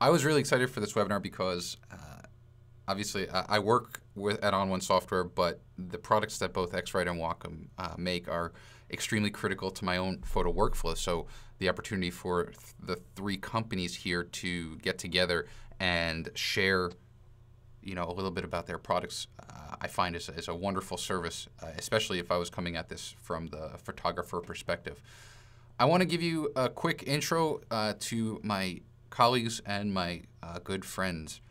I was really excited for this webinar because obviously I work at onOne Software, but the products that both X-Rite and Wacom make are extremely critical to my own photo workflow. So the opportunity for the three companies here to get together and share, a little bit about their products, I find is a wonderful service, especially if I was coming at this from the photographer perspective. I want to give you a quick intro to my colleagues and my good friends.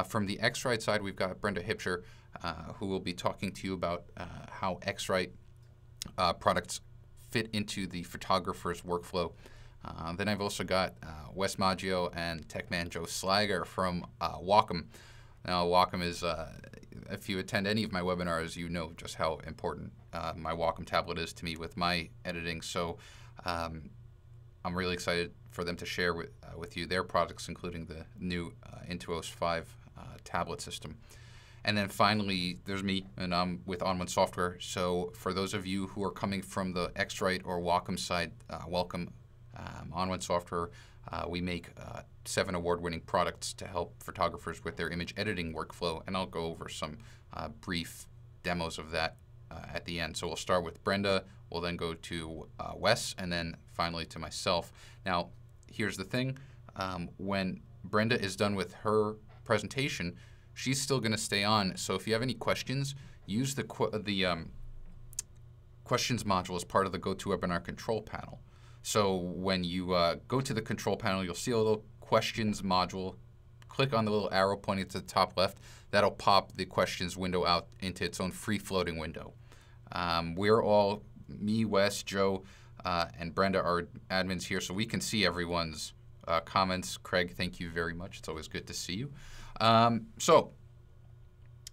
From the X-Rite side, we've got Brenda Hipscher, who will be talking to you about how X-Rite products fit into the photographer's workflow. Then I've also got Wes Maggio and Techman Joe Slager from Wacom. Now, Wacom is, if you attend any of my webinars, you know just how important my Wacom tablet is to me with my editing. So I'm really excited for them to share with you their products, including the new Intuos 5 tablet system. And then finally, there's me, and I'm with onOne Software. So for those of you who are coming from the X-Rite or Wacom side, welcome. onOne Software, we make 7 award-winning products to help photographers with their image editing workflow, and I'll go over some brief demos of that at the end. So we'll start with Brenda, we'll then go to Wes, and then finally to myself. Now, here's the thing. When Brenda is done with her presentation, she's still going to stay on. So if you have any questions, use the questions module as part of the GoToWebinar control panel. So when you go to the control panel, you'll see a little questions module. Click on the little arrow pointing to the top left. That'll pop the questions window out into its own free-floating window. We're all, me, Wes, Joe, and Brenda are admins here, so we can see everyone's comments. Craig, thank you very much. It's always good to see you.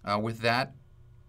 With that,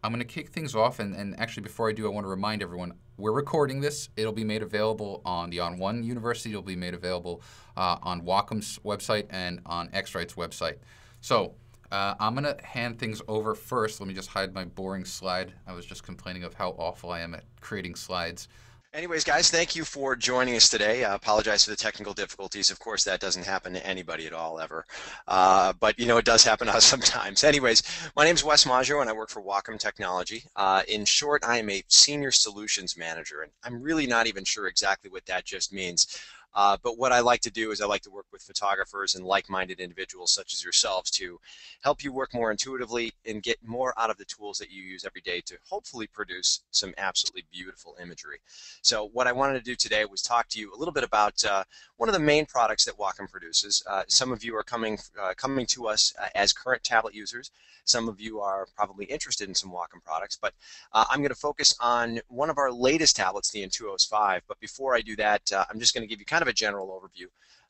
I'm going to kick things off, and actually before I do, I want to remind everyone, we're recording this. It'll be made available on the onOne University. It'll be made available on Wacom's website and on X-Rite's website. So I'm going to hand things over first. Let me just hide my boring slide. I was just complaining of how awful I am at creating slides. Anyways, guys, thank you for joining us today. I apologize for the technical difficulties. Of course, that doesn't happen to anybody at all, ever. But, it does happen to us sometimes. Anyways, my name is Wes Maggio, and I work for Wacom Technology. In short, I am a Senior Solutions Manager, and I'm really not even sure exactly what that just means. But what I like to do is I like to work with photographers and like-minded individuals such as yourselves to help you work more intuitively and get more out of the tools that you use every day to hopefully produce some absolutely beautiful imagery. So what I wanted to do today was talk to you a little bit about one of the main products that Wacom produces. Some of you are coming to us as current tablet users. Some of you are probably interested in some Wacom products, but I'm going to focus on one of our latest tablets, the Intuos 5. But before I do that, I'm just going to give you kind of a general overview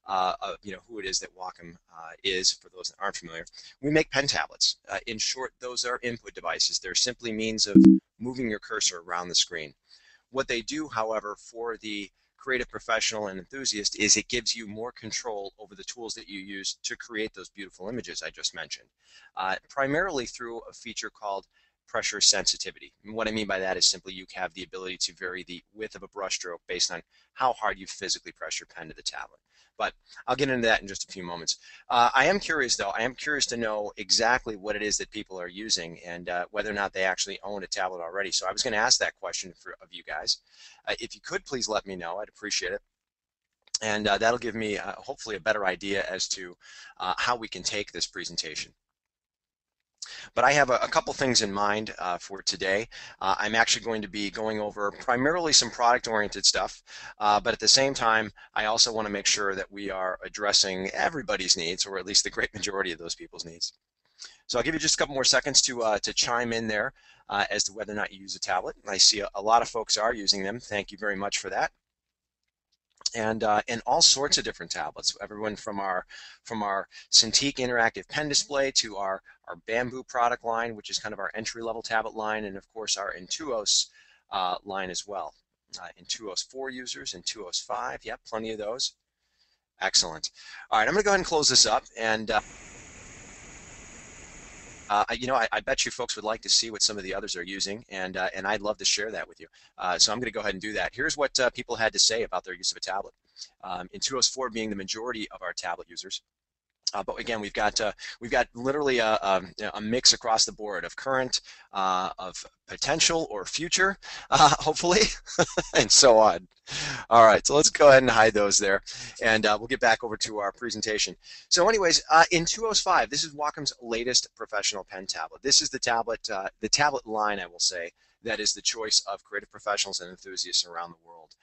of who it is that Wacom is, for those that aren't familiar. We make pen tablets. In short, those are input devices. They're simply means of moving your cursor around the screen. What they do, however, for the creative professional and enthusiast is it gives you more control over the tools that you use to create those beautiful images I just mentioned, primarily through a feature called pressure sensitivity. And what I mean by that is simply you have the ability to vary the width of a brushstroke based on how hard you physically press your pen to the tablet. But I'll get into that in just a few moments. I am curious, though. I am curious to know exactly what it is that people are using and whether or not they actually own a tablet already. So I was going to ask that question of you guys. If you could please let me know, I'd appreciate it. And that'll give me hopefully a better idea as to how we can take this presentation. But I have a couple things in mind for today. I'm actually going to be going over primarily some product-oriented stuff, but at the same time, I also want to make sure that we are addressing everybody's needs, or at least the great majority of those people's needs. So I'll give you just a couple more seconds to chime in there as to whether or not you use a tablet. I see a lot of folks are using them. Thank you very much for that. And all sorts of different tablets. Everyone from our Cintiq interactive pen display to our Bamboo product line, which is kind of our entry-level tablet line, and of course our Intuos line as well. Intuos 4 users, Intuos 5, yeah, plenty of those. Excellent. All right, I'm going to go ahead and close this up, and I bet you folks would like to see what some of the others are using, and I'd love to share that with you. So I'm going to go ahead and do that. Here's what people had to say about their use of a tablet. Intuos 4 being the majority of our tablet users. But again, we've got literally a mix across the board of current, of potential or future, hopefully, and so on. All right, so let's go ahead and hide those there, and we'll get back over to our presentation. So anyways, in 205, this is Wacom's latest professional pen tablet. This is the tablet line, I will say, that is the choice of creative professionals and enthusiasts around the world.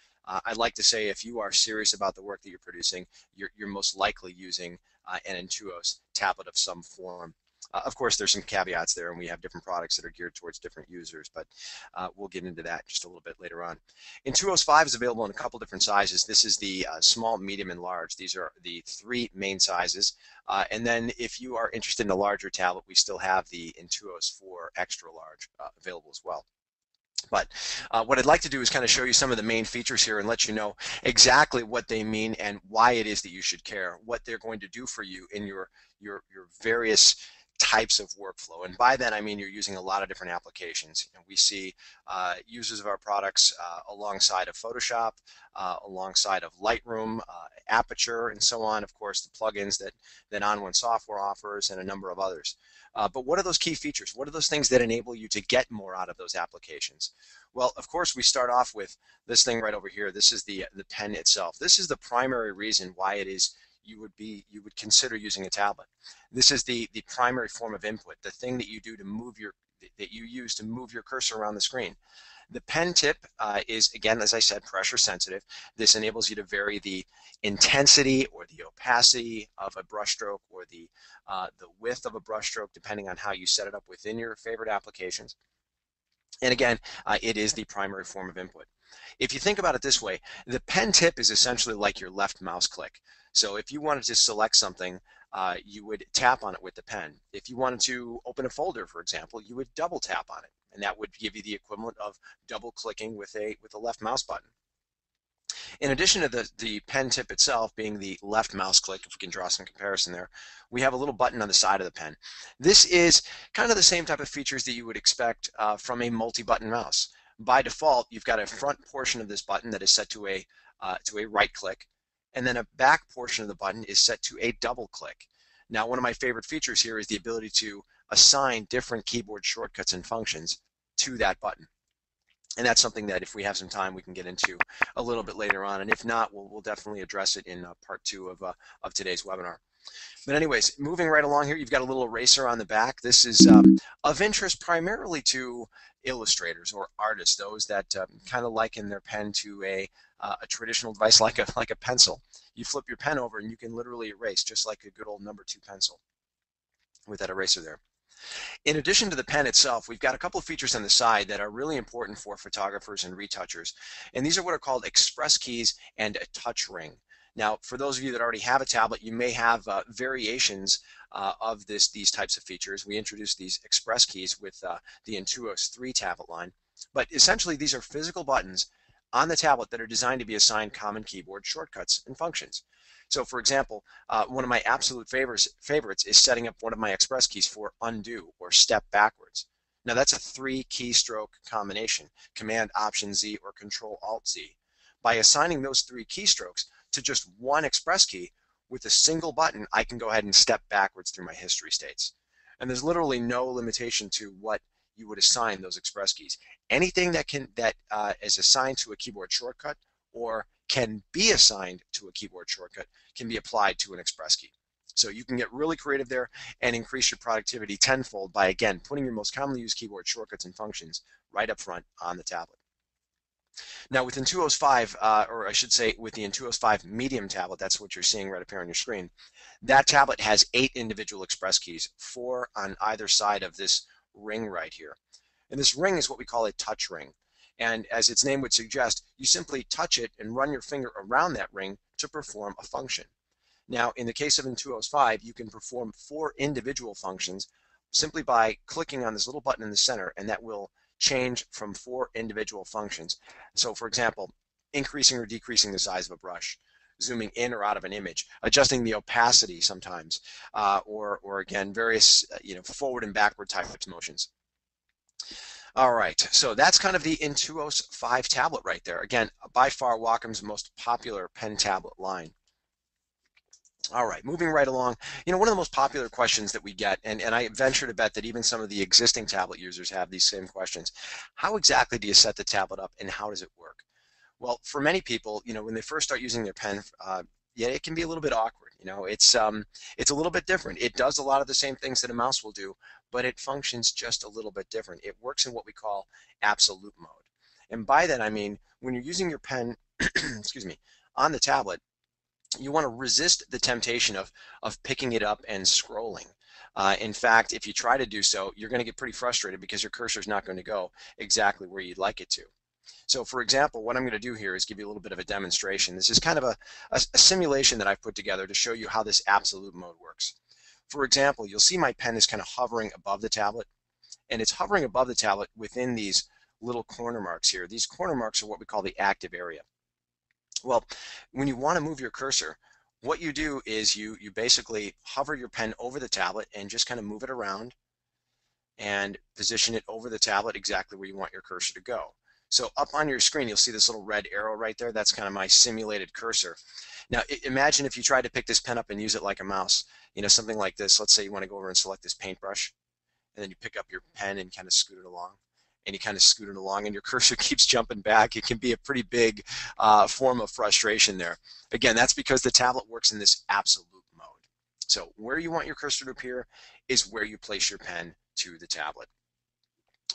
I'd like to say if you are serious about the work that you're producing, you're most likely using an Intuos tablet of some form. Of course, there's some caveats there, and we have different products that are geared towards different users, but we'll get into that just a little bit later on. Intuos 5 is available in a couple different sizes. This is the small, medium, and large. These are the three main sizes. And then if you are interested in a larger tablet, we still have the Intuos 4 extra large available as well. But what I'd like to do is kind of show you some of the main features here and let you know exactly what they mean and why it is that you should care, what they're going to do for you in your various types of workflow. And by that, I mean you're using a lot of different applications. And we see users of our products alongside of Photoshop, alongside of Lightroom, Aperture, and so on. Of course, the plugins that onOne software offers, and a number of others. But what are those key features? What are those things that enable you to get more out of those applications? Well, of course, we start off with this thing right over here. This is the pen itself. This is the primary reason why it is you would consider using a tablet. This is the primary form of input, the thing that you do to use to move your cursor around the screen. The pen tip is, again, as I said, pressure sensitive. This enables you to vary the intensity or the opacity of a brushstroke or the width of a brushstroke depending on how you set it up within your favorite applications. And again, it is the primary form of input. If you think about it this way, the pen tip is essentially like your left mouse click. So if you wanted to select something, you would tap on it with the pen. If you wanted to open a folder, for example, you would double tap on it, and that would give you the equivalent of double clicking with a left mouse button. In addition to the pen tip itself being the left mouse click, if we can draw some comparison there, we have a little button on the side of the pen. This is kind of the same type of features that you would expect from a multi-button mouse. By default, you've got a front portion of this button that is set to a right click, and then a back portion of the button is set to a double click. Now, one of my favorite features here is the ability to assign different keyboard shortcuts and functions to that button. And that's something that if we have some time, we can get into a little bit later on. And if not, we'll definitely address it in part 2 of today's webinar. But anyways, moving right along here, you've got a little eraser on the back. This is of interest primarily to illustrators or artists, those that kind of liken their pen to a traditional device like a pencil. You flip your pen over and you can literally erase just like a good old number 2 pencil with that eraser there. In addition to the pen itself, we've got a couple of features on the side that are really important for photographers and retouchers. And these are what are called express keys and a touch ring. Now, for those of you that already have a tablet, you may have variations of these types of features. We introduced these express keys with the Intuos 3 tablet line. But essentially, these are physical buttons on the tablet that are designed to be assigned common keyboard shortcuts and functions. So for example, one of my absolute favorites is setting up one of my express keys for undo or step backwards. Now that's a 3 keystroke combination, Command Option Z or Control Alt Z. By assigning those 3 keystrokes to just one express key with a single button, I can go ahead and step backwards through my history states. And there's literally no limitation to what you would assign those express keys. Anything that is assigned to a keyboard shortcut or can be assigned to a keyboard shortcut can be applied to an express key. So you can get really creative there and increase your productivity tenfold by, again, putting your most commonly used keyboard shortcuts and functions right up front on the tablet. Now with Intuos 5, or I should say with the Intuos 5 medium tablet, that's what you're seeing right up here on your screen, that tablet has 8 individual express keys, 4 on either side of this ring right here. And this ring is what we call a touch ring. And as its name would suggest, you simply touch it and run your finger around that ring to perform a function. Now, in the case of Intuos 5, you can perform 4 individual functions simply by clicking on this little button in the center, and that will change from 4 individual functions. So, for example, increasing or decreasing the size of a brush, zooming in or out of an image, adjusting the opacity sometimes, or again, various forward and backward type of motions. All right, so that's kind of the Intuos 5 tablet right there. Again, by far Wacom's most popular pen tablet line. All right, moving right along. One of the most popular questions that we get, and I venture to bet that even some of the existing tablet users have these same questions. How exactly do you set the tablet up and how does it work? Well, for many people, when they first start using their pen, yeah, it can be a little bit awkward. It's a little bit different. It does a lot of the same things that a mouse will do, but it functions just a little bit different. It works in what we call absolute mode. And by that I mean when you're using your pen, excuse me, on the tablet, you want to resist the temptation of picking it up and scrolling. In fact, if you try to do so, you're going to get pretty frustrated because your cursor is not going to go exactly where you'd like it to. So for example, what I'm going to do here is give you a little bit of a demonstration. This is kind of a simulation that I've put together to show you how this absolute mode works. For example, you'll see my pen is kind of hovering above the tablet, and it's hovering above the tablet within these little corner marks here. These corner marks are what we call the active area. Well, when you want to move your cursor, what you do is you basically hover your pen over the tablet and just kind of move it around and position it over the tablet exactly where you want your cursor to go. So up on your screen, you'll see this little red arrow right there. That's kind of my simulated cursor. Now, imagine if you tried to pick this pen up and use it like a mouse, something like this. Let's say you want to go over and select this paintbrush, and then you pick up your pen and kind of scoot it along. And you kind of scoot it along, and your cursor keeps jumping back. It can be a pretty big form of frustration there. Again, that's because the tablet works in this absolute mode. So where you want your cursor to appear is where you place your pen to the tablet.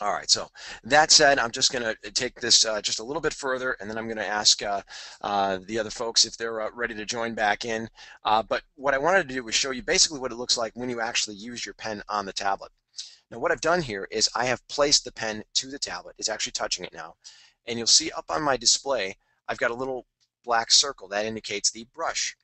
All right, so that said, I'm just going to take this just a little bit further, and then I'm going to ask the other folks if they're ready to join back in. But what I wanted to do was show you basically what it looks like when you actually use your pen on the tablet. Now what I've done here is I have placed the pen to the tablet. It's actually touching it now. And you'll see up on my display, I've got a little black circle that indicates the brush.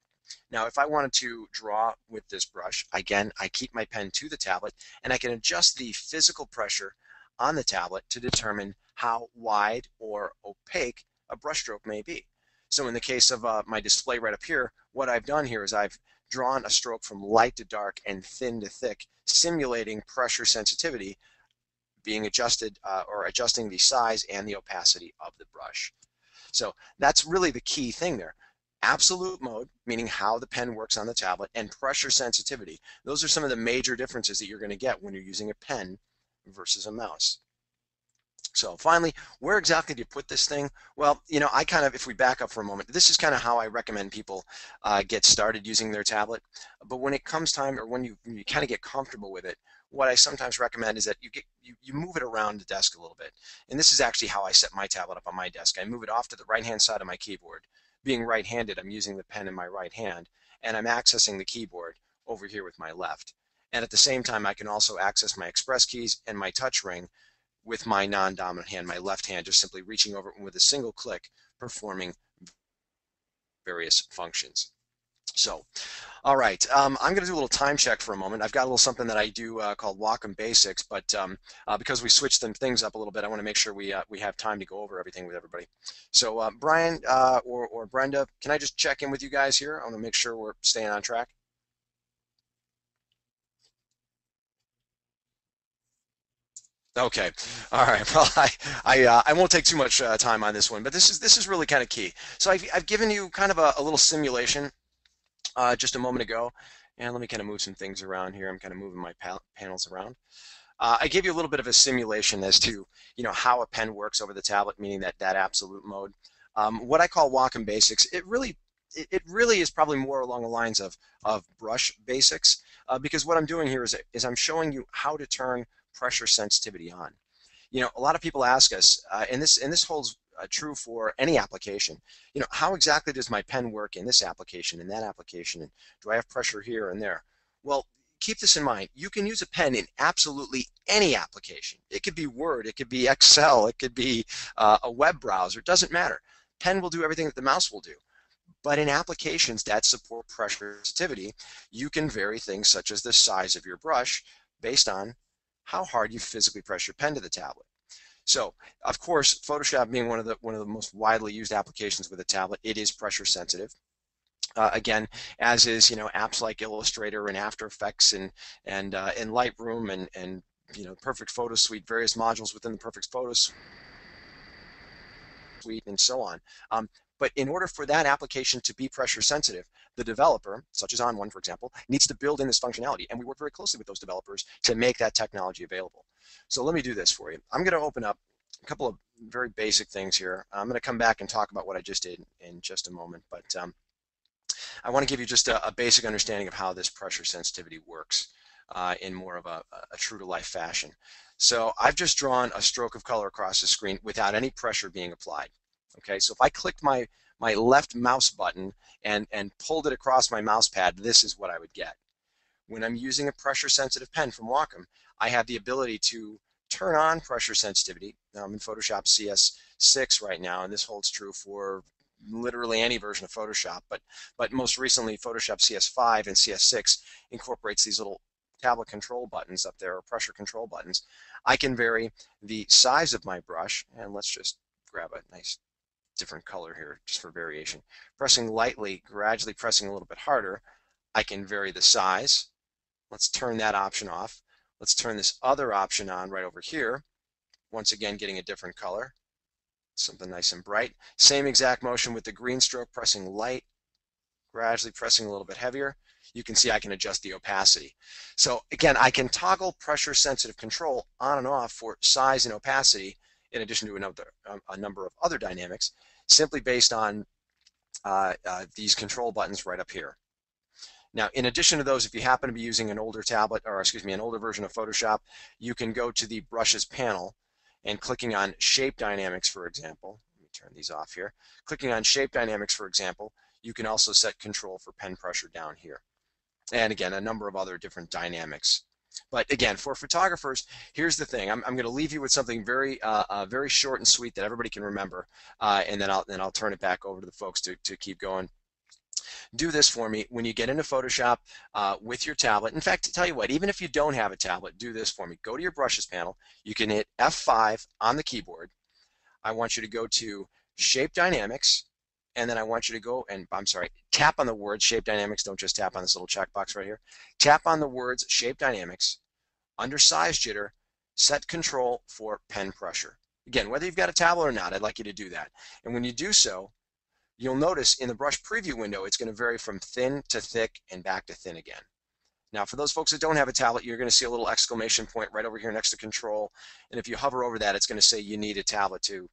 Now if I wanted to draw with this brush, again, I keep my pen to the tablet and I can adjust the physical pressure on the tablet to determine how wide or opaque a brushstroke may be. So in the case of my display right up here, what I've done here is I've drawn a stroke from light to dark and thin to thick, simulating pressure sensitivity being adjusted or adjusting the size and the opacity of the brush. So that's really the key thing there. Absolute mode, meaning how the pen works on the tablet, and pressure sensitivity. Those are some of the major differences that you're going to get when you're using a pen versus a mouse. So finally, where exactly do you put this thing? Well, I kind of, if we back up for a moment, this is kind of how I recommend people get started using their tablet. But when it comes time, or when you kind of get comfortable with it, what I sometimes recommend is that you move it around the desk a little bit. And this is actually how I set my tablet up on my desk. I move it off to the right-hand side of my keyboard. Being right-handed, I'm using the pen in my right hand, and I'm accessing the keyboard over here with my left. And at the same time, I can also access my express keys and my touch ring with my non-dominant hand, my left hand, just simply reaching over with a single click, performing various functions. So, all right, I'm going to do a little time check for a moment. I've got a little something that I do called Wacom Basics, but because we switched things up a little bit, I want to make sure we have time to go over everything with everybody. So, Brian or Brenda, can I just check in with you guys here? I want to make sure we're staying on track. Okay. All right. Well, I won't take too much time on this one, but this is really kind of key. So I've given you kind of a little simulation just a moment ago, and let me kind of move some things around here. I'm kind of moving my panels around. I gave you a little bit of a simulation as to how a pen works over the tablet, meaning that absolute mode. What I call Wacom Basics, it really is probably more along the lines of brush basics, because what I'm doing here is I'm showing you how to turn pressure sensitivity on. A lot of people ask us, and this holds true for any application. How exactly does my pen work in this application, in that application, and do I have pressure here and there? Well, keep this in mind. You can use a pen in absolutely any application. It could be Word, it could be Excel, it could be a web browser. It doesn't matter. Pen will do everything that the mouse will do. But in applications that support pressure sensitivity, you can vary things such as the size of your brush based on how hard you physically press your pen to the tablet. So, of course, Photoshop being one of the most widely used applications with a tablet, it is pressure sensitive. Again, as is apps like Illustrator and After Effects and Lightroom and Perfect Photo Suite, various modules within the Perfect Photo Suite, and so on. But in order for that application to be pressure sensitive, the developer, such as onOne, for example, needs to build in this functionality. And we work very closely with those developers to make that technology available. So let me do this for you. I'm going to open up a couple of very basic things here. I'm going to come back and talk about what I just did in just a moment. But I want to give you just a basic understanding of how this pressure sensitivity works in more of a true-to-life fashion. So I've just drawn a stroke of color across the screen without any pressure being applied. Okay, so if I clicked my left mouse button and pulled it across my mouse pad, this is what I would get. When I'm using a pressure-sensitive pen from Wacom, I have the ability to turn on pressure sensitivity. Now I'm in Photoshop CS6 right now, and this holds true for literally any version of Photoshop, but most recently Photoshop CS5 and CS6 incorporates these little tablet control buttons up there, or pressure control buttons. I can vary the size of my brush, and let's just grab a nice different color here just for variation. Pressing lightly, gradually pressing a little bit harder, I can vary the size. Let's turn that option off. Let's turn this other option on right over here. Once again, getting a different color, something nice and bright. Same exact motion with the green stroke, pressing light, gradually pressing a little bit heavier. You can see I can adjust the opacity. So again, I can toggle pressure sensitive control on and off for size and opacity in addition to a number of other dynamics, simply based on these control buttons right up here. Now, in addition to those, if you happen to be using an older tablet, or excuse me, an older version of Photoshop, you can go to the brushes panel and clicking on shape dynamics, for example. Let me turn these off here. Clicking on shape dynamics, for example, you can also set control for pen pressure down here. And again, a number of other different dynamics. But again, for photographers, here's the thing. I'm going to leave you with something very, very short and sweet that everybody can remember, and then I'll turn it back over to the folks to keep going. Do this for me when you get into Photoshop with your tablet. In fact, tell you what, even if you don't have a tablet, do this for me. Go to your brushes panel. You can hit F5 on the keyboard. I want you to go to Shape Dynamics, and then I want you to go and, I'm sorry, tap on the words Shape Dynamics. Don't just tap on this little checkbox right here. Tap on the words Shape Dynamics. Under Size Jitter, set control for pen pressure. Again, whether you've got a tablet or not, I'd like you to do that. And when you do so, you'll notice in the brush preview window, it's going to vary from thin to thick and back to thin again. Now, for those folks that don't have a tablet, you're going to see a little exclamation point right over here next to control. And if you hover over that, it's going to say you need a tablet to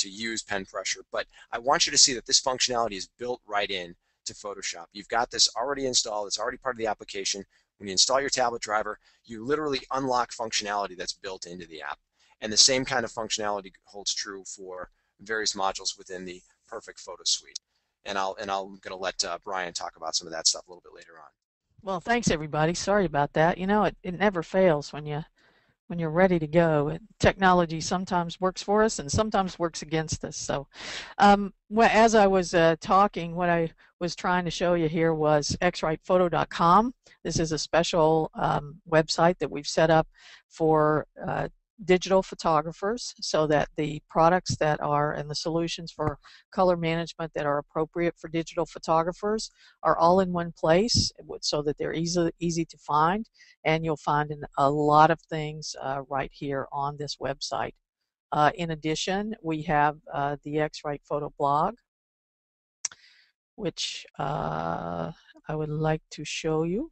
use pen pressure. But I want you to see that this functionality is built right in to Photoshop. You've got this already installed. It's already part of the application. When you install your tablet driver, you literally unlock functionality that's built into the app. And the same kind of functionality holds true for various modules within the Perfect Photo Suite. And I'm going to let Brian talk about some of that stuff a little bit later on. Well, thanks everybody. Sorry about that. You know, it never fails when you're ready to go. Technology sometimes works for us and sometimes works against us. So, well, as I was talking, what I was trying to show you here was xritephoto.com. This is a special website that we've set up for digital photographers, so that the products that are and the solutions for color management that are appropriate for digital photographers are all in one place, so that they're easy to find, and you'll find a lot of things right here on this website. In addition, we have the X-Rite Photo blog, which I would like to show you.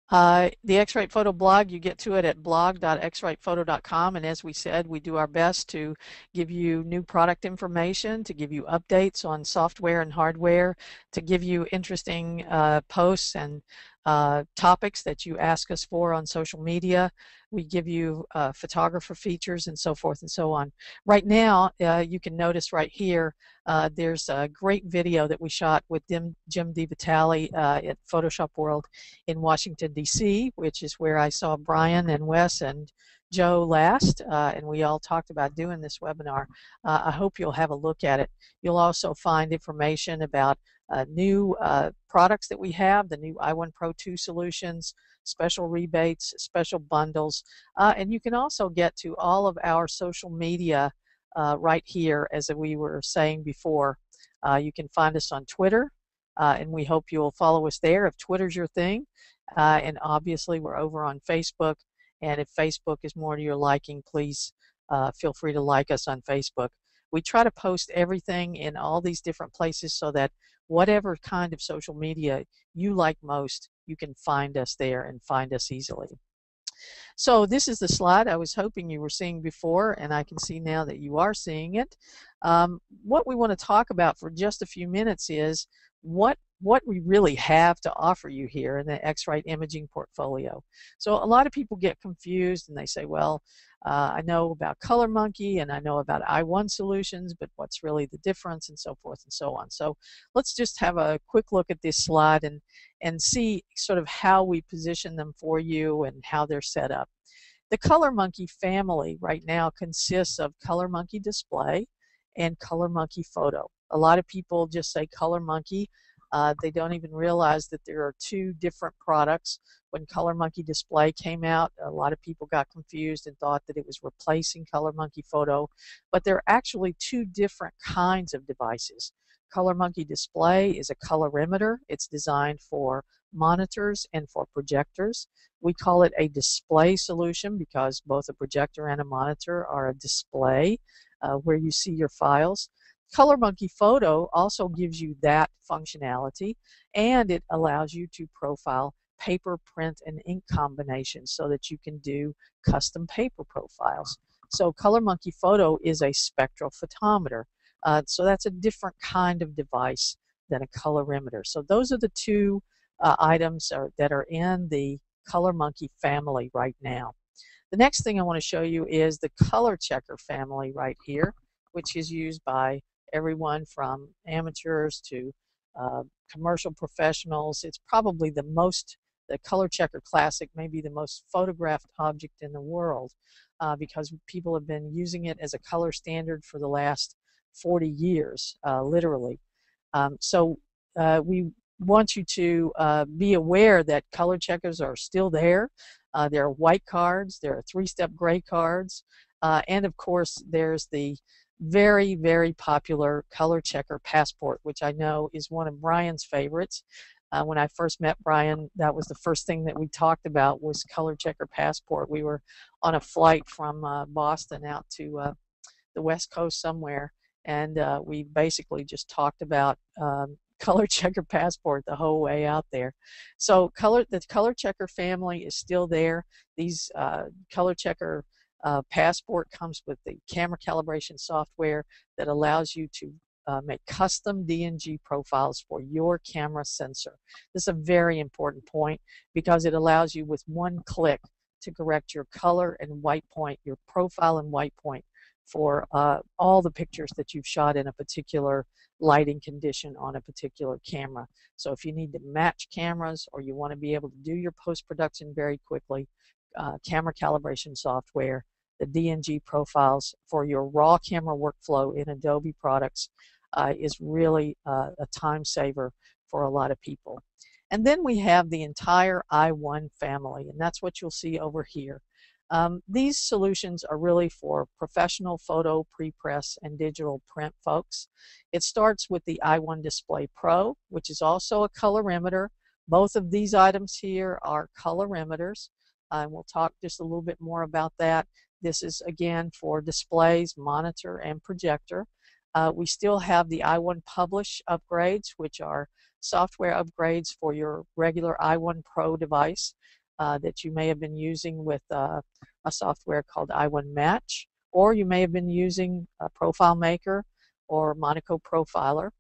The X-Rite Photo blog, you get to it at blog.xritephoto.com, and as we said, we do our best to give you new product information, to give you updates on software and hardware, to give you interesting posts and topics that you ask us for on social media. We give you photographer features and so forth and so on. Right now, you can notice right here, there's a great video that we shot with Jim DiVitale at Photoshop World in Washington, D.C., which is where I saw Brian and Wes and Joe last, and we all talked about doing this webinar. I hope you'll have a look at it. You'll also find information about new products that we have, the new onOne Pro 2 solutions, special rebates, special bundles, and you can also get to all of our social media right here, as we were saying before. You can find us on Twitter, and we hope you'll follow us there if Twitter's your thing, and obviously we're over on Facebook And if Facebook is more to your liking, please feel free to like us on Facebook. We try to post everything in all these different places so that whatever kind of social media you like most, you can find us there and find us easily. So this is the slide I was hoping you were seeing before, and I can see now that you are seeing it. What we want to talk about for just a few minutes is what we really have to offer you here in the X-Rite imaging portfolio. So a lot of people get confused and they say, well, I know about Color Monkey and I know about onOne solutions, but what's really the difference, and so forth and so on. So let's just have a quick look at this slide and see sort of how we position them for you and how they're set up. The Color Monkey family right now consists of Color Monkey Display and Color Monkey Photo. A lot of people just say Color Monkey. They don't even realize that there are two different products. When Color Monkey Display came out, a lot of people got confused and thought that it was replacing Color Monkey Photo, but they're actually two different kinds of devices. Color Monkey Display is a colorimeter. It's designed for monitors and for projectors. We call it a display solution because both a projector and a monitor are a display where you see your files. Color Monkey Photo also gives you that functionality, and it allows you to profile paper, print, and ink combinations so that you can do custom paper profiles. So Color Monkey Photo is a spectral photometer. So that's a different kind of device than a colorimeter. So those are the two items that are in the Color Monkey family right now. The next thing I want to show you is the Color Checker family right here, which is used by everyone from amateurs to commercial professionals. It's probably the Color Checker Classic may be the most photographed object in the world because people have been using it as a color standard for the last 40 years, literally. So we want you to be aware that color checkers are still there. There are white cards, there are three-step gray cards, and of course there's the very, very popular Color Checker Passport, which I know is one of Brian's favorites. When I first met Brian, that was the first thing that we talked about was Color Checker Passport. We were on a flight from Boston out to the West Coast somewhere, and we basically just talked about Color Checker Passport the whole way out there. So the Color Checker family is still there. These Color Checker Passport comes with the camera calibration software that allows you to make custom DNG profiles for your camera sensor. This is a very important point because it allows you with one click to correct your color and white point, your profile and white point for all the pictures that you've shot in a particular lighting condition on a particular camera. So if you need to match cameras or you want to be able to do your post-production very quickly, camera calibration software, the DNG profiles for your raw camera workflow in Adobe products is really a time saver for a lot of people. And then we have the entire onOne family, and that's what you'll see over here. These solutions are really for professional photo, pre-press, and digital print folks. It starts with the onOne Display Pro, which is also a colorimeter. Both of these items here are colorimeters. We'll talk just a little bit more about that. This is again for displays, monitor, and projector. We still have the onOne Publish upgrades, which are software upgrades for your regular onOne Pro device that you may have been using with a software called onOne Match, or you may have been using a Profile Maker or Monaco Profiler.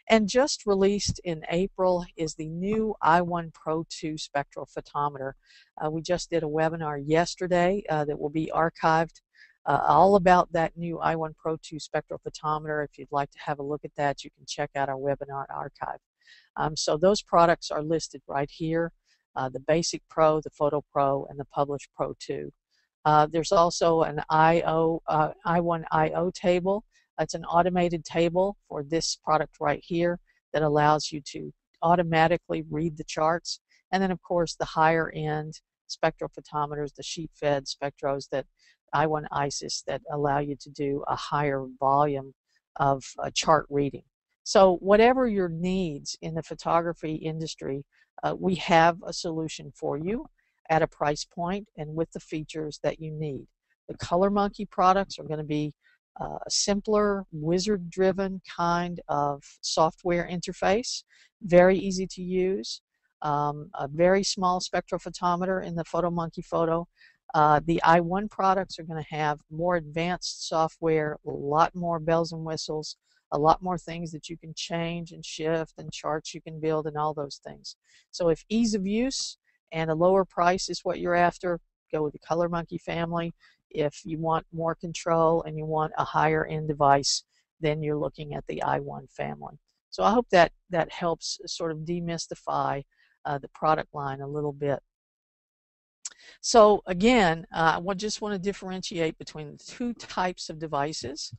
And just released in April is the new onOne Pro 2 spectral photometer. We just did a webinar yesterday that will be archived all about that new onOne Pro 2 spectral photometer. If you'd like to have a look at that, you can check out our webinar archive. So those products are listed right here, the Basic Pro, the Photo Pro, and the Publish Pro 2. There's also an onOne I/O table. It's an automated table for this product right here that allows you to automatically read the charts. And then, of course, the higher end spectral photometers, the sheet-fed spectros that onOne ISIS that allow you to do a higher volume of chart reading. So whatever your needs in the photography industry, we have a solution for you. at a price point and with the features that you need. The Color Monkey products are going to be a simpler, wizard-driven kind of software interface, very easy to use, a very small spectrophotometer in the PhotoMonkey Photo. The onOne products are going to have more advanced software, a lot more bells and whistles, a lot more things that you can change and shift and charts you can build and all those things. So if ease of use and a lower price is what you're after, go with the Color Monkey family. If you want more control and you want a higher end device, then you're looking at the onOne family. So I hope that helps sort of demystify the product line a little bit. So again, I just want to differentiate between the two types of devices.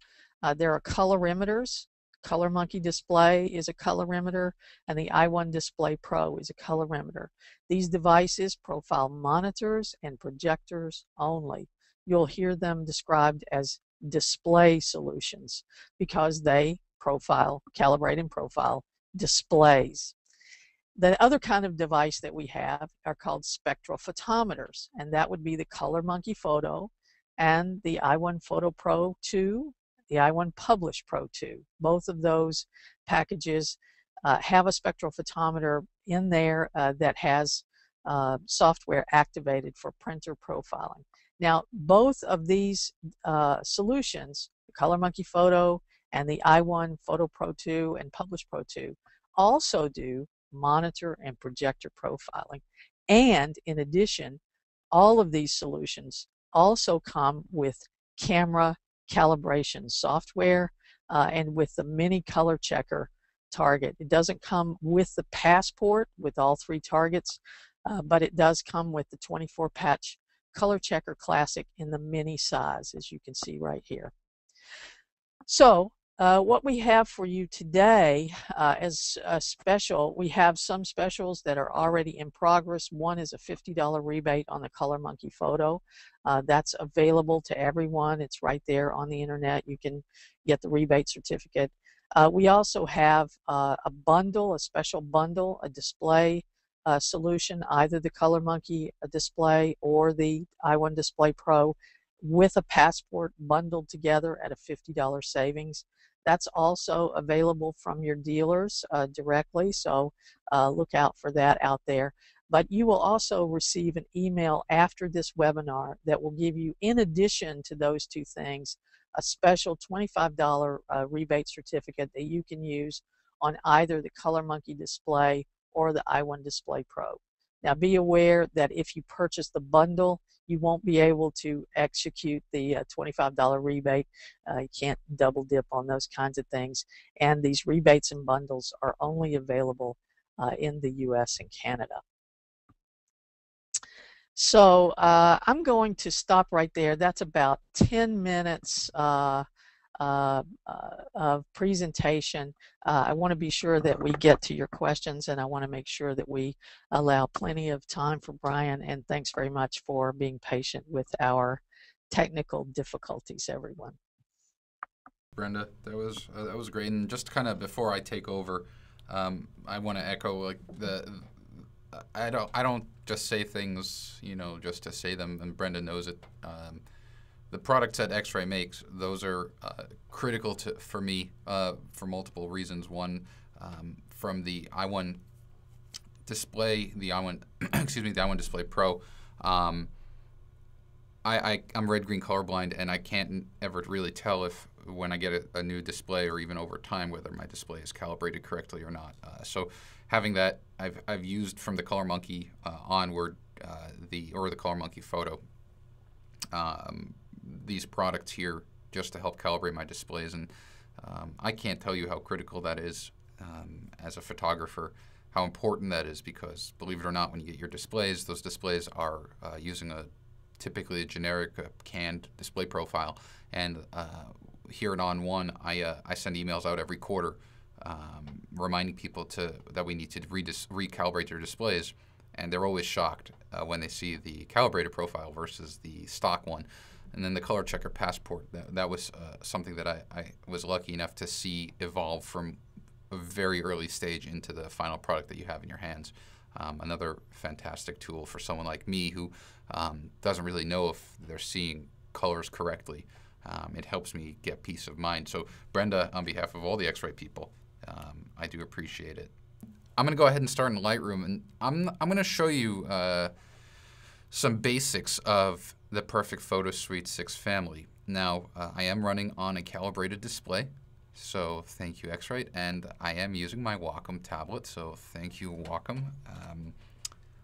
There are colorimeters. Color Monkey Display is a colorimeter, and the onOne Display Pro is a colorimeter. These devices profile monitors and projectors only. You'll hear them described as display solutions because they calibrate and profile displays. The other kind of device that we have are called spectrophotometers, and that would be the Color Monkey Photo and the onOne Photo Pro 2, the onOne Publish Pro 2. Both of those packages have a spectrophotometer in there that has software activated for printer profiling. Now, both of these solutions, the Color Monkey Photo and the onOne Photo Pro 2 and Publish Pro 2, also do monitor and projector profiling. And in addition, all of these solutions also come with camera calibration software and with the mini color checker target. It doesn't come with the Passport with all three targets, but it does come with the 24 patch Color Checker Classic in the mini size, as you can see right here. So what we have for you today as a special, we have some specials that are already in progress. One is a $50 rebate on the Color Monkey Photo. That's available to everyone. It's right there on the internet. You can get the rebate certificate. We also have a bundle, a special bundle, a display solution, either the Color Monkey display or the onOne Display Pro with a Passport bundled together at a $50 savings. That's also available from your dealers directly, so look out for that out there. But you will also receive an email after this webinar that will give you, in addition to those two things, a special $25 rebate certificate that you can use on either the Color Monkey Display or the onOne Display Pro. Now be aware that if you purchase the bundle, you won't be able to execute the $25 rebate. You can't double dip on those kinds of things. And these rebates and bundles are only available in the US and Canada. So I'm going to stop right there. That's about 10 minutes of presentation. I want to be sure that we get to your questions, and I want to make sure that we allow plenty of time for Brian, and thanks very much for being patient with our technical difficulties, everyone. Brenda, that was great. And just kind of before I take over, I want to echo like I don't just say things, you know, just to say them, and Brenda knows it. The products that X-Rite makes, those are critical for me for multiple reasons. One, from the onOne display, the onOne, excuse me, the onOne Display Pro. I'm red-green colorblind, and I can't ever really tell if when I get a new display or even over time whether my display is calibrated correctly or not. So having that, I've used from the Color Monkey onward, the Color Monkey Photo. These products here just to help calibrate my displays, and I can't tell you how critical that is as a photographer, how important that is, because believe it or not, when you get your displays, those displays are using typically a generic canned display profile, and here at onOne, I send emails out every quarter reminding people that we need to recalibrate their displays, and they're always shocked when they see the calibrated profile versus the stock one. And then the Color Checker Passport, that was something that I was lucky enough to see evolve from a very early stage into the final product that you have in your hands. Another fantastic tool for someone like me who doesn't really know if they're seeing colors correctly. It helps me get peace of mind. So Brenda, on behalf of all the X-Rite people, I do appreciate it. I'm going to go ahead and start in Lightroom, and I'm going to show you some basics of the Perfect Photo Suite 6 family. Now, I am running on a calibrated display, so thank you, X-Rite, and I am using my Wacom tablet, so thank you, Wacom.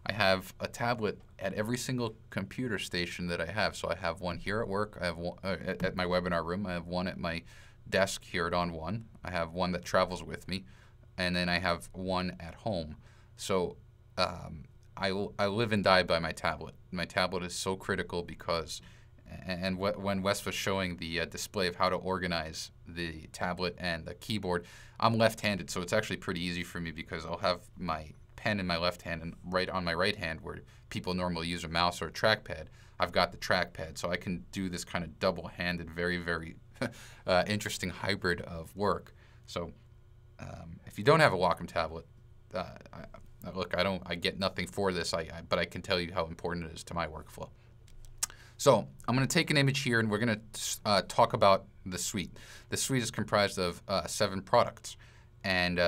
I have a tablet at every single computer station that I have. So I have one here at work, I have one at my webinar room, I have one at my desk here at onOne, I have one that travels with me, and then I have one at home. So I live and die by my tablet. My tablet is so critical because, and when Wes was showing the display of how to organize the tablet and the keyboard, I'm left-handed, so it's actually pretty easy for me because I'll have my pen in my left hand, and right on my right hand where people normally use a mouse or a trackpad, I've got the trackpad, so I can do this kind of double-handed, very, very interesting hybrid of work. So if you don't have a Wacom tablet, look, I get nothing for this, but I can tell you how important it is to my workflow. So I'm going to take an image here, and we're going to talk about the suite. The suite is comprised of 7 products, and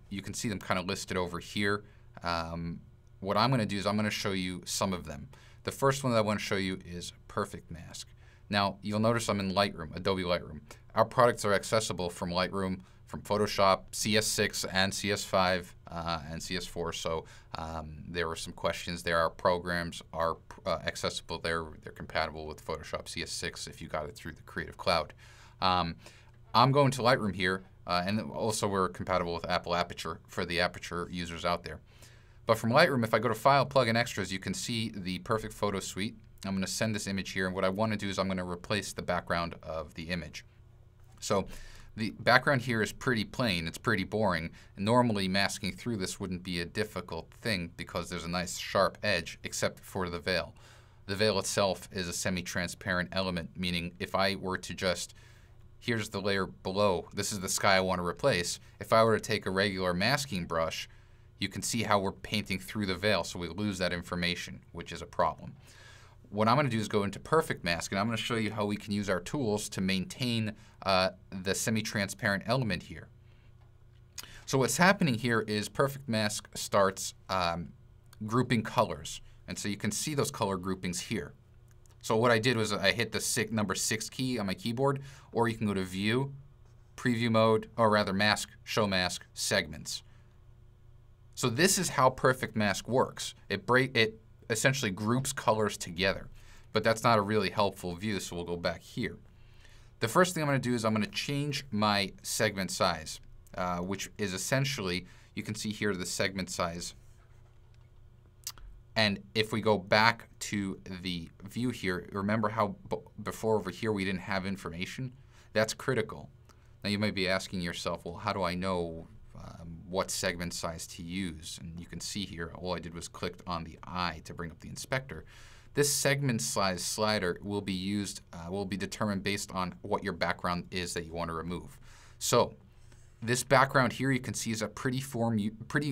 you can see them kind of listed over here. What I'm going to do is I'm going to show you some of them. The first one that I want to show you is Perfect Mask. Now, you'll notice I'm in Lightroom, Adobe Lightroom. Our products are accessible from Lightroom, from Photoshop, CS6 and CS5 and CS4. So there were some questions there. Our programs are accessible there. They're compatible with Photoshop CS6 if you got it through the Creative Cloud. I'm going to Lightroom here. And also we're compatible with Apple Aperture for the Aperture users out there. But from Lightroom, if I go to File, Plug, and Extras, you can see the Perfect Photo Suite. I'm going to send this image here, and what I want to do is I'm going to replace the background of the image. So the background here is pretty plain. It's pretty boring. Normally, masking through this wouldn't be a difficult thing because there's a nice sharp edge, except for the veil. The veil itself is a semi-transparent element, meaning if I were to just here's the layer below. This is the sky I want to replace. If I were to take a regular masking brush, you can see how we're painting through the veil, so we lose that information, which is a problem. What I'm going to do is go into Perfect Mask, and I'm going to show you how we can use our tools to maintain the semi-transparent element here. So what's happening here is Perfect Mask starts grouping colors, and so you can see those color groupings here. So what I did was I hit the number 6 key on my keyboard, or you can go to View, Preview Mode, or rather Mask, Show Mask, Segments. So this is how Perfect Mask works. It essentially groups colors together, but that's not a really helpful view, so we'll go back here. The first thing I'm going to do is I'm going to change my segment size, which is essentially, you can see here the segment size. And if we go back to the view here, remember how before over here we didn't have information? That's critical. Now you might be asking yourself, well, how do I know what segment size to use? And you can see here, all I did was clicked on the eye to bring up the inspector. This segment size slider will be used, will be determined based on what your background is that you want to remove. So this background here you can see is a pretty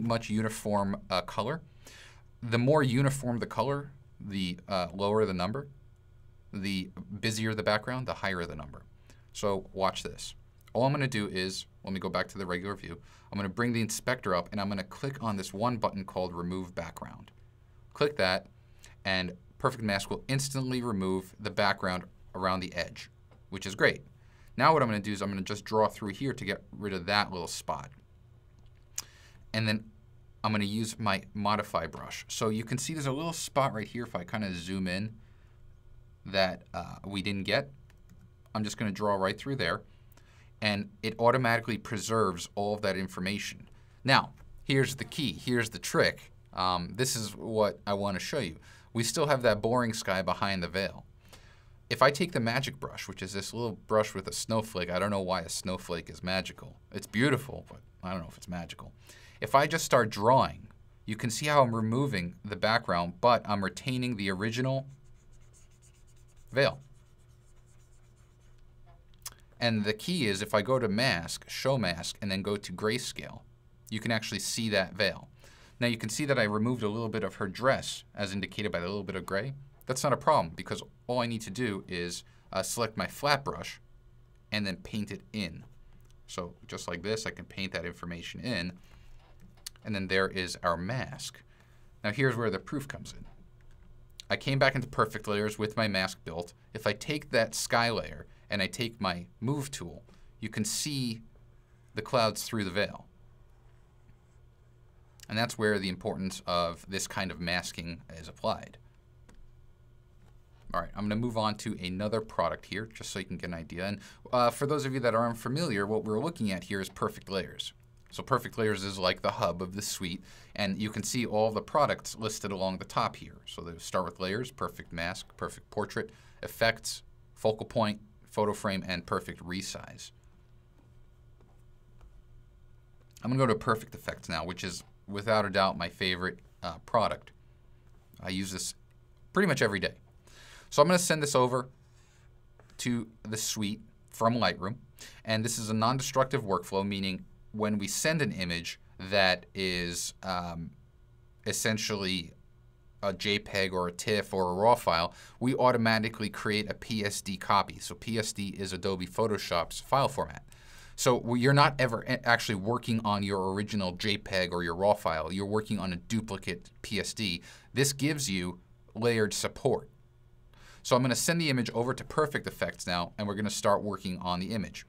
much uniform color. The more uniform the color, the lower the number. The busier the background, the higher the number. So watch this. All I'm going to do is, let me go back to the regular view. I'm going to bring the inspector up, and I'm going to click on this one button called Remove Background. Click that, and Perfect Mask will instantly remove the background around the edge, which is great. Now what I'm going to do is I'm going to just draw through here to get rid of that little spot. And then I'm going to use my modify brush. So you can see there's a little spot right here if I kind of zoom in that we didn't get. I'm just going to draw right through there, and it automatically preserves all of that information. Now, here's the key. Here's the trick. This is what I want to show you. We still have that boring sky behind the veil. If I take the magic brush, which is this little brush with a snowflake, I don't know why a snowflake is magical. It's beautiful, but I don't know if it's magical. If I just start drawing, you can see how I'm removing the background, but I'm retaining the original veil. And the key is if I go to Mask, Show Mask, and then go to Grayscale, you can actually see that veil. Now you can see that I removed a little bit of her dress as indicated by the little bit of gray. That's not a problem because all I need to do is select my flat brush and then paint it in. So just like this, I can paint that information in, and then there is our mask. Now here's where the proof comes in. I came back into perfect layers with my mask built. If I take that sky layer and I take my move tool, you can see the clouds through the veil. And that's where the importance of this kind of masking is applied. All right, I'm going to move on to another product here just so you can get an idea. And for those of you that are unfamiliar, what we're looking at here is perfect layers. So perfect layers is like the hub of the suite, and you can see all the products listed along the top here. So they start with layers, perfect mask, perfect portrait, effects, focal point, photo frame, and perfect resize. I'm going to go to perfect effects now, which is without a doubt my favorite product. I use this pretty much every day. So I'm going to send this over to the suite from Lightroom, and this is a non-destructive workflow, meaning when we send an image that is essentially a JPEG or a TIFF or a RAW file, we automatically create a PSD copy. So PSD is Adobe Photoshop's file format. So you're not ever actually working on your original JPEG or your RAW file. You're working on a duplicate PSD. This gives you layered support. So I'm going to send the image over to Perfect Effects now, and we're going to start working on the image.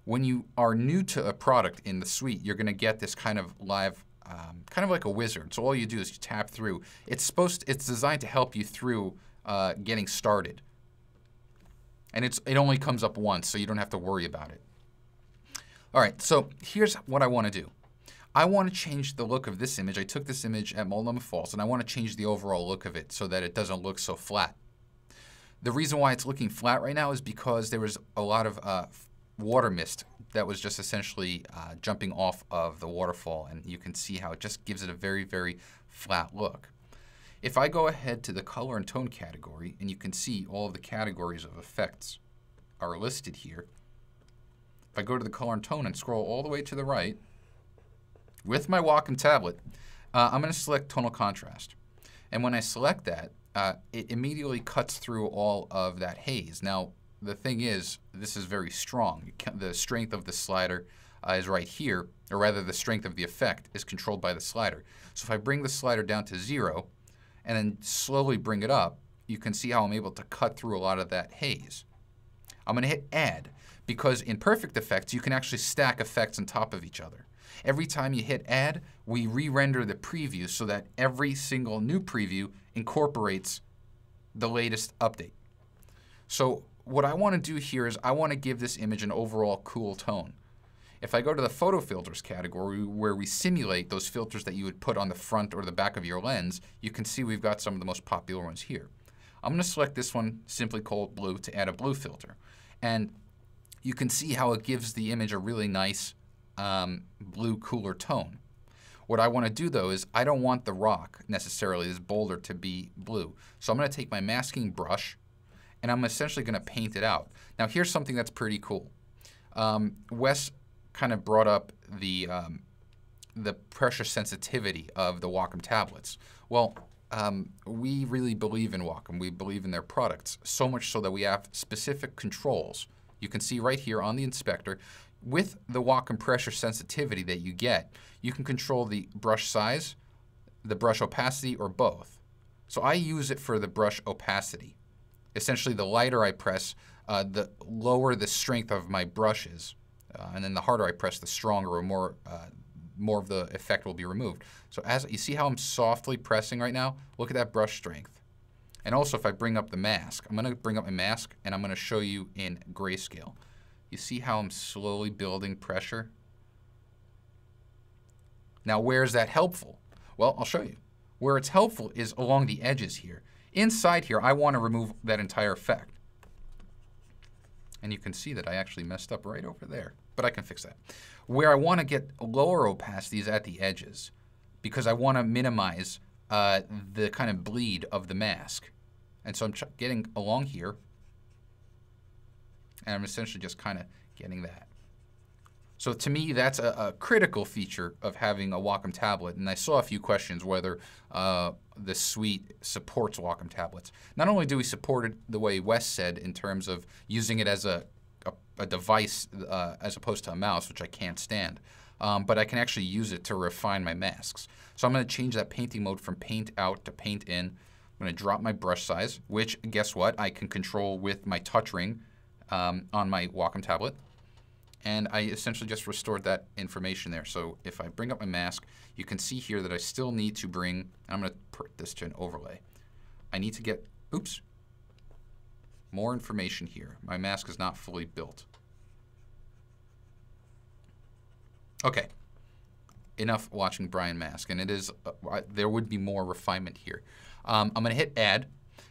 When you are new to a product in the suite, you're going to get this kind of live, kind of like a wizard. So all you do is you tap through. It's designed to help you through getting started. And it only comes up once, so you don't have to worry about it. All right, so here's what I want to do. I want to change the look of this image. I took this image at Multnomah Falls, and I want to change the overall look of it so that it doesn't look so flat. The reason why it's looking flat right now is because there was a lot of water mist that was just essentially jumping off of the waterfall, and you can see how it just gives it a very, very flat look. If I go ahead to the color and tone category, and you can see all of the categories of effects are listed here. If I go to the color and tone and scroll all the way to the right, with my Wacom tablet, I'm going to select tonal contrast. And when I select that, it immediately cuts through all of that haze. Now, the thing is, this is very strong. The strength of the slider is right here, or rather the strength of the effect is controlled by the slider. So if I bring the slider down to 0 and then slowly bring it up, you can see how I'm able to cut through a lot of that haze. I'm going to hit Add, because in Perfect Effects, you can actually stack effects on top of each other. Every time you hit Add, we re-render the preview so that every single new preview incorporates the latest update. So what I want to do here is I want to give this image an overall cool tone. If I go to the photo filters category where we simulate those filters that you would put on the front or the back of your lens, you can see we've got some of the most popular ones here. I'm going to select this one simply called blue to add a blue filter. And you can see how it gives the image a really nice blue cooler tone. What I want to do though is I don't want the rock necessarily, this boulder, to be blue. So I'm going to take my masking brush and I'm essentially going to paint it out. Now here's something that's pretty cool. Wes kind of brought up the pressure sensitivity of the Wacom tablets. Well, we really believe in Wacom. We believe in their products, so much so that we have specific controls. You can see right here on the inspector, with the Wacom pressure sensitivity that you get, you can control the brush size, the brush opacity, or both. So I use it for the brush opacity. Essentially, the lighter I press, the lower the strength of my brushes, and then the harder I press, the stronger or more of the effect will be removed. So as you see how I'm softly pressing right now, look at that brush strength. And also if I bring up the mask, I'm going to bring up my mask and I'm going to show you in grayscale. You see how I'm slowly building pressure? Now where is that helpful? Well, I'll show you. Where it's helpful is along the edges here. Inside here, I want to remove that entire effect. And you can see that I actually messed up right over there, but I can fix that. Where I want to get lower opacity is at the edges, because I want to minimize the kind of bleed of the mask. And so I'm getting along here, and I'm essentially just kind of getting that. So to me, that's a critical feature of having a Wacom tablet. And I saw a few questions whether the suite supports Wacom tablets. Not only do we support it the way Wes said in terms of using it as a device as opposed to a mouse, which I can't stand, but I can actually use it to refine my masks. So I'm going to change that painting mode from paint out to paint in. I'm going to drop my brush size, which, guess what, I can control with my touch ring on my Wacom tablet. And I essentially just restored that information there. So if I bring up my mask, you can see here that I still need to bring, I'm going to put this to an overlay. I need to get, oops, more information here. My mask is not fully built. Okay, enough watching Brian mask, and it is, there would be more refinement here. I'm going to hit add.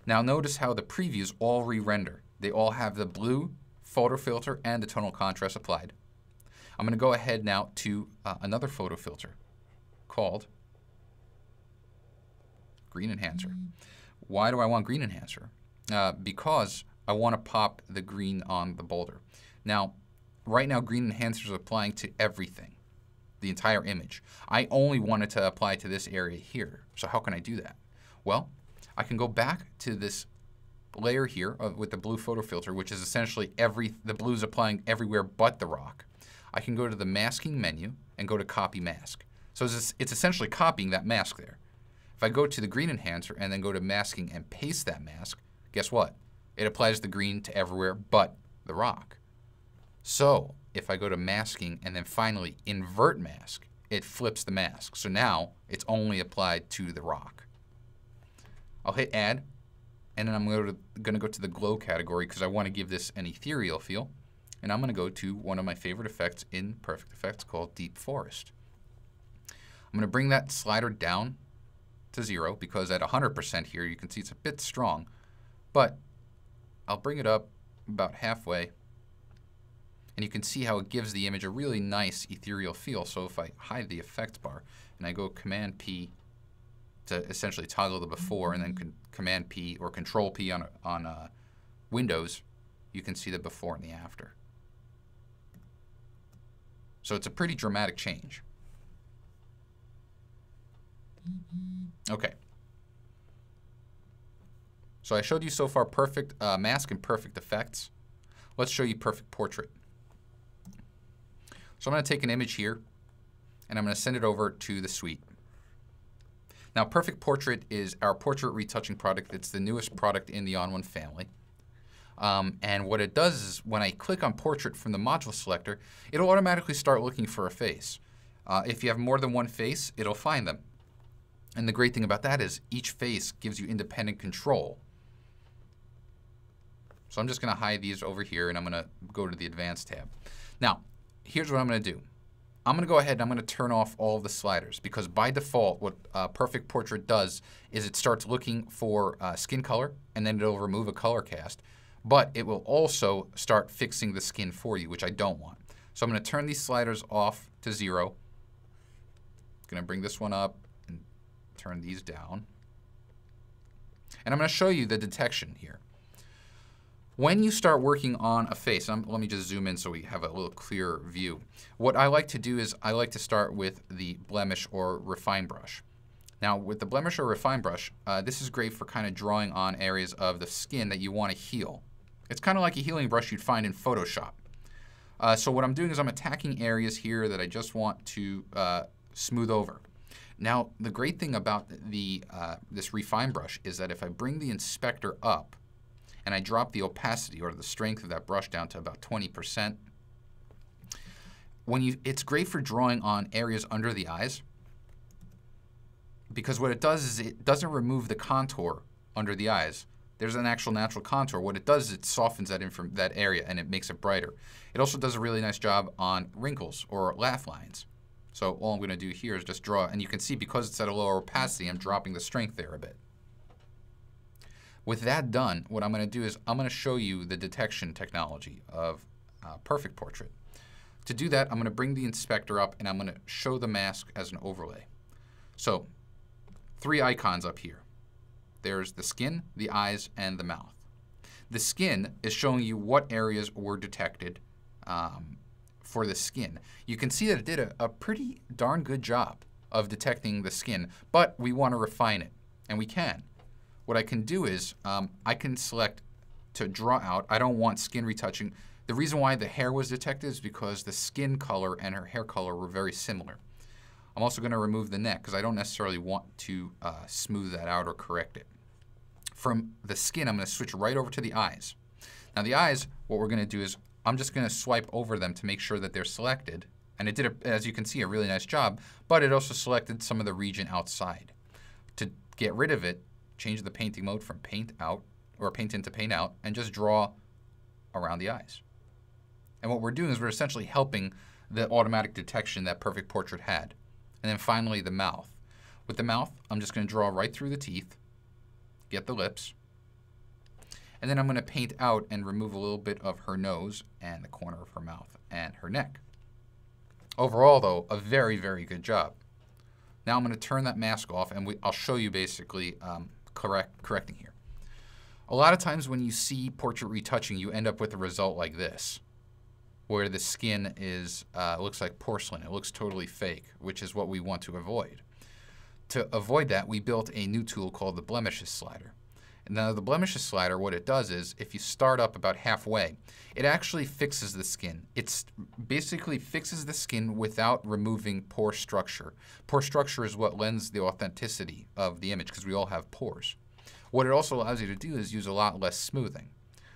Now notice how the previews all re-render. They all have the blue photo filter and the tonal contrast applied. I'm going to go ahead now to another photo filter called Green Enhancer. Why do I want Green Enhancer? Because I want to pop the green on the boulder. Now, right now, Green Enhancer is applying to everything, the entire image. I only wanted to apply to this area here. So how can I do that? Well, I can go back to this layer here with the blue photo filter, which is essentially the blue's applying everywhere but the rock. I can go to the masking menu and go to copy mask. So it's essentially copying that mask there. If I go to the Green Enhancer and then go to masking and paste that mask, guess what? It applies the green to everywhere but the rock. So if I go to masking and then finally invert mask, it flips the mask. So now it's only applied to the rock. I'll hit add. And then I'm going to go to the glow category because I want to give this an ethereal feel. And I'm going to go to one of my favorite effects in Perfect Effects called Deep Forest. I'm going to bring that slider down to 0 because at 100% here you can see it's a bit strong. But I'll bring it up about halfway. And you can see how it gives the image a really nice ethereal feel. So if I hide the effects bar and I go Command P to essentially toggle the before and then Command P or Control P on Windows, you can see the before and the after. So it's a pretty dramatic change. Okay. So I showed you so far perfect mask and perfect effects. Let's show you perfect portrait. So I'm going to take an image here and I'm going to send it over to the suite. Now, Perfect Portrait is our portrait retouching product. It's the newest product in the onOne family. And what it does is when I click on Portrait from the module selector, it'll automatically start looking for a face. If you have more than one face, it'll find them. And the great thing about that is each face gives you independent control. So I'm just going to hide these over here, and I'm going to go to the Advanced tab. Now, here's what I'm going to do. I'm going to go ahead and I'm going to turn off all of the sliders because by default what Perfect Portrait does is it starts looking for skin color and then it'll remove a color cast, but it will also start fixing the skin for you, which I don't want. So I'm going to turn these sliders off to 0. I'm going to bring this one up and turn these down. And I'm going to show you the detection here. When you start working on a face, let me just zoom in so we have a little clearer view. What I like to do is I like to start with the blemish or refine brush. Now with the blemish or refine brush, this is great for kind of drawing on areas of the skin that you want to heal. It's kind of like a healing brush you'd find in Photoshop. So what I'm doing is I'm attacking areas here that I just want to smooth over. Now the great thing about this refine brush is that if I bring the inspector up, and I drop the opacity or the strength of that brush down to about 20%. It's great for drawing on areas under the eyes because what it does is it doesn't remove the contour under the eyes. There's an actual natural contour. What it does is it softens that area and it makes it brighter. It also does a really nice job on wrinkles or laugh lines. So all I'm going to do here is just draw, and you can see because it's at a lower opacity, I'm dropping the strength there a bit. With that done, what I'm going to do is I'm going to show you the detection technology of Perfect Portrait. To do that, I'm going to bring the inspector up and I'm going to show the mask as an overlay. So 3 icons up here. There's the skin, the eyes, and the mouth. The skin is showing you what areas were detected for the skin. You can see that it did a pretty darn good job of detecting the skin, but we want to refine it, and we can. What I can do is I can select to draw out. I don't want skin retouching. The reason why the hair was detected is because the skin color and her hair color were very similar. I'm also going to remove the neck because I don't necessarily want to smooth that out or correct it. From the skin, I'm going to switch right over to the eyes. Now the eyes, what we're going to do is I'm just going to swipe over them to make sure that they're selected. And it did, as you can see, a really nice job, but it also selected some of the region outside. To get rid of it, change the painting mode from paint out, or paint in to paint out, and just draw around the eyes. And what we're doing is we're essentially helping the automatic detection that Perfect Portrait had. And then finally the mouth. With the mouth, I'm just going to draw right through the teeth, get the lips, and then I'm going to paint out and remove a little bit of her nose and the corner of her mouth and her neck. Overall, though, a very, very good job. Now I'm going to turn that mask off, and I'll show you basically correcting here. A lot of times when you see portrait retouching, you end up with a result like this, where the skin is looks like porcelain. It looks totally fake, which is what we want to avoid. To avoid that, we built a new tool called the blemishes slider. And now the blemishes slider, what it does is, if you start up about halfway, it actually fixes the skin. It basically fixes the skin without removing pore structure. Pore structure is what lends the authenticity of the image, because we all have pores. What it also allows you to do is use a lot less smoothing.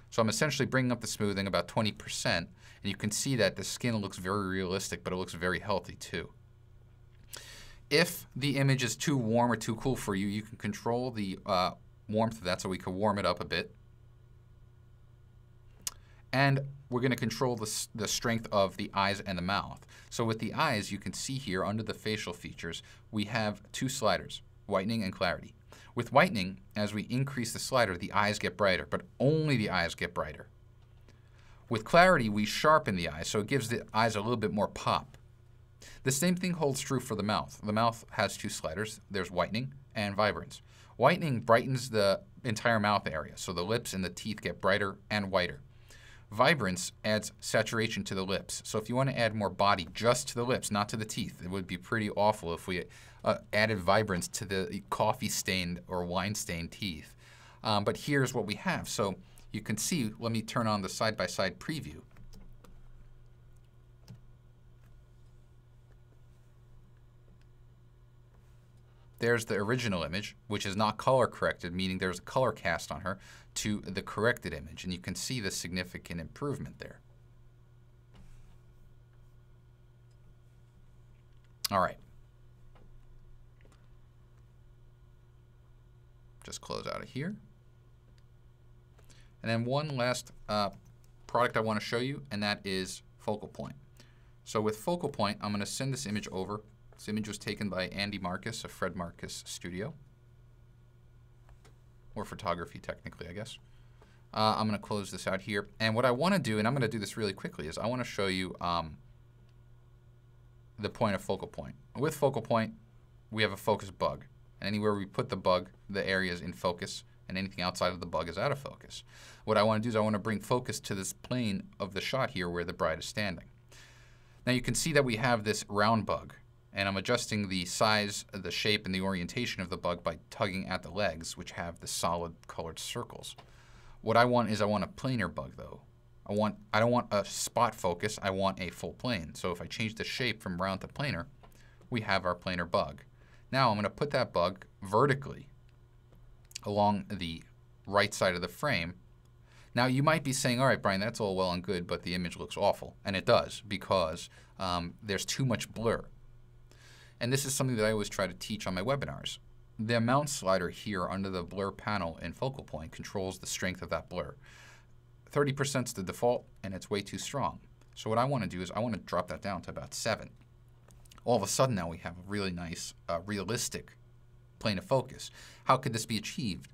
So I'm essentially bringing up the smoothing about 20%, and you can see that the skin looks very realistic, but it looks very healthy too. If the image is too warm or too cool for you, you can control the warmth of that, so we can warm it up a bit. And we're going to control the strength of the eyes and the mouth. So with the eyes, you can see here under the facial features, we have two sliders, whitening and clarity. With whitening, as we increase the slider, the eyes get brighter, but only the eyes get brighter. With clarity, we sharpen the eyes, so it gives the eyes a little bit more pop. The same thing holds true for the mouth. The mouth has two sliders. There's whitening and vibrance. Whitening brightens the entire mouth area, so the lips and the teeth get brighter and whiter. Vibrance adds saturation to the lips. So if you want to add more body just to the lips, not to the teeth, it would be pretty awful if we added vibrance to the coffee-stained or wine-stained teeth. But here's what we have. So you can see, let me turn on the side-by-side preview. There's the original image, which is not color corrected, meaning there's a color cast on her, to the corrected image. And you can see the significant improvement there. All right. Just close out of here. And then one last product I want to show you, and that is Focal Point. So with Focal Point, I'm going to send this image over. This image was taken by Andy Marcus of Fred Marcus Studio, or photography technically, I guess. I'm going to close this out here. And what I want to do, and I'm going to do this really quickly, is I want to show you the point of Focal Point. With Focal Point, we have a focus bug. And anywhere we put the bug, the area is in focus, and anything outside of the bug is out of focus. What I want to do is I want to bring focus to this plane of the shot here where the bride is standing. Now you can see that we have this round bug. And I'm adjusting the size, the shape, and the orientation of the bug by tugging at the legs, which have the solid colored circles. What I want is I want a planar bug, though. I don't want a spot focus. I want a full plane. So if I change the shape from round to planar, we have our planar bug. Now I'm going to put that bug vertically along the right side of the frame. Now you might be saying, all right, Brian, that's all well and good, but the image looks awful. And it does, because there's too much blur. And this is something that I always try to teach on my webinars. The amount slider here under the blur panel in Focal Point controls the strength of that blur. 30% is the default, and it's way too strong. So what I want to do is I want to drop that down to about 7. All of a sudden now we have a really nice, realistic plane of focus. How could this be achieved?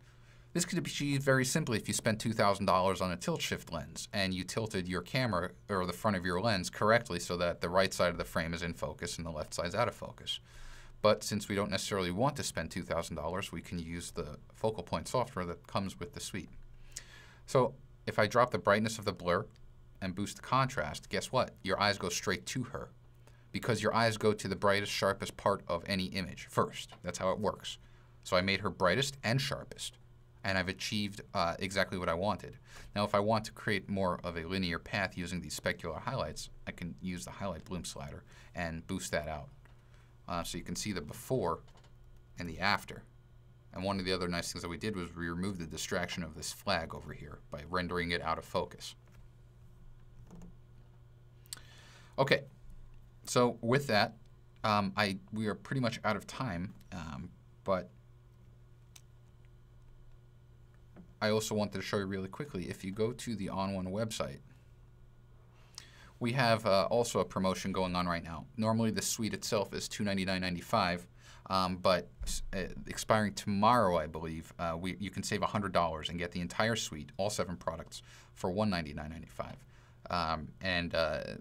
This could be achieved very simply if you spent $2,000 on a tilt shift lens and you tilted your camera or the front of your lens correctly so that the right side of the frame is in focus and the left side is out of focus. But since we don't necessarily want to spend $2,000, we can use the Focal Point software that comes with the suite. So if I drop the brightness of the blur and boost the contrast, guess what? Your eyes go straight to her, because your eyes go to the brightest, sharpest part of any image first. That's how it works. So I made her brightest and sharpest, and I've achieved exactly what I wanted. Now, if I want to create more of a linear path using these specular highlights, I can use the highlight bloom slider and boost that out. So you can see the before and the after. And one of the other nice things that we did was we removed the distraction of this flag over here by rendering it out of focus. Okay, so with that, we are pretty much out of time, but I also wanted to show you really quickly. If you go to the onOne website, we have also a promotion going on right now. Normally the suite itself is $299.95, but expiring tomorrow, I believe, you can save $100 and get the entire suite, all 7 products, for $199.95.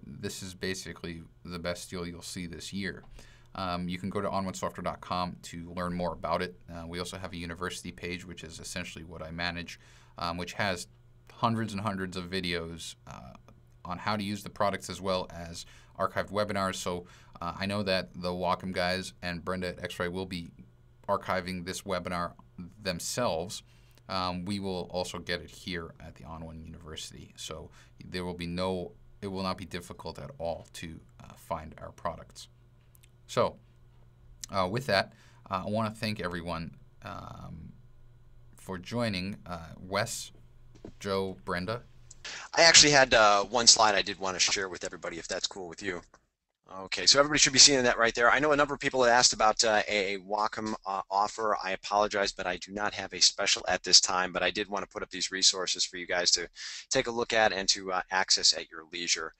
This is basically the best deal you'll see this year. You can go to onOneSoftware.com to learn more about it. We also have a university page, which is essentially what I manage, which has hundreds and hundreds of videos on how to use the products, as well as archived webinars. So I know that the Wacom guys and Brenda at X-Rite will be archiving this webinar themselves. We will also get it here at the onOne University. So there will be it will not be difficult at all to find our products. So with that, I want to thank everyone for joining. Wes, Joe, Brenda. I actually had one slide I did want to share with everybody, if that's cool with you. Okay, so everybody should be seeing that right there. I know a number of people have asked about a Wacom offer. I apologize, but I do not have a special at this time, but I did want to put up these resources for you guys to take a look at and to access at your leisure.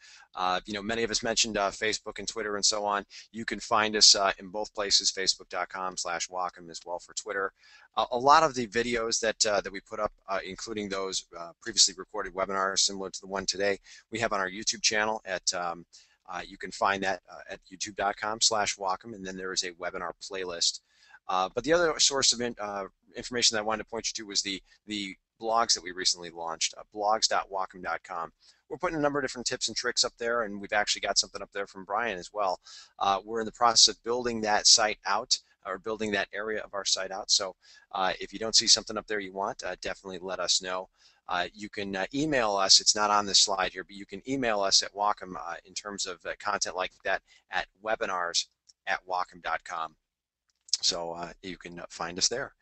You know, many of us mentioned Facebook and Twitter and so on. You can find us in both places, facebook.com/Wacom as well for Twitter. A lot of the videos that we put up, including those previously recorded webinars similar to the one today, we have on our YouTube channel at you can find that at youtube.com/Wacom, and then there is a webinar playlist. But the other source of information that I wanted to point you to was the blogs that we recently launched, blogs.wacom.com. We're putting a number of different tips and tricks up there, and we've actually got something up there from Brian as well. We're in the process of building that site out, or building that area of our site out. So if you don't see something up there you want, definitely let us know. You can email us. It's not on this slide here, but you can email us at Wacom in terms of content like that at webinars@wacom.com. So you can find us there.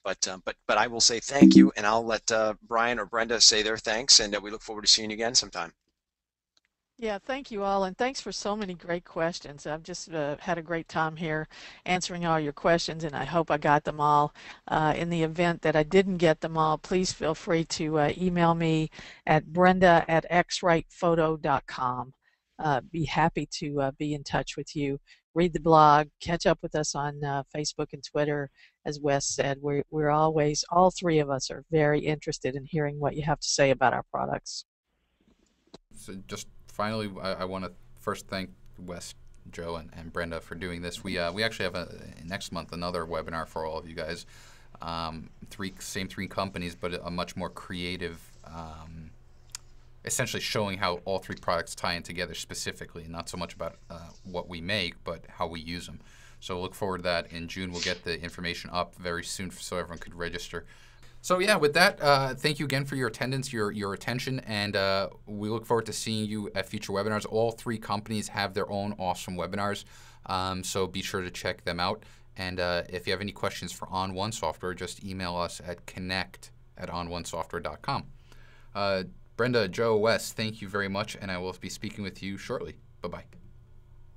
But I will say thank you, and I'll let Brian or Brenda say their thanks, and we look forward to seeing you again sometime. Yeah, thank you all, and thanks for so many great questions. I've just had a great time here answering all your questions, and I hope I got them all. In the event that I didn't get them all, please feel free to email me at brenda@xritephoto.com. Be happy to be in touch with you. Read the blog, catch up with us on Facebook and Twitter. As Wes said, we're always, all 3 of us are very interested in hearing what you have to say about our products. So just finally, I want to first thank Wes, Joe, and Brenda for doing this. We actually have next month another webinar for all of you guys. Same 3 companies, but a much more creative, essentially showing how all 3 products tie in together specifically, not so much about what we make, but how we use them. So look forward to that in June. We'll get the information up very soon so everyone could register. So yeah, with that, thank you again for your attendance, your attention, and we look forward to seeing you at future webinars. All 3 companies have their own awesome webinars, so be sure to check them out. And if you have any questions for onOne Software, just email us at connect@ononesoftware.com. Brenda, Joe, Wes, thank you very much, and I will be speaking with you shortly. Bye-bye.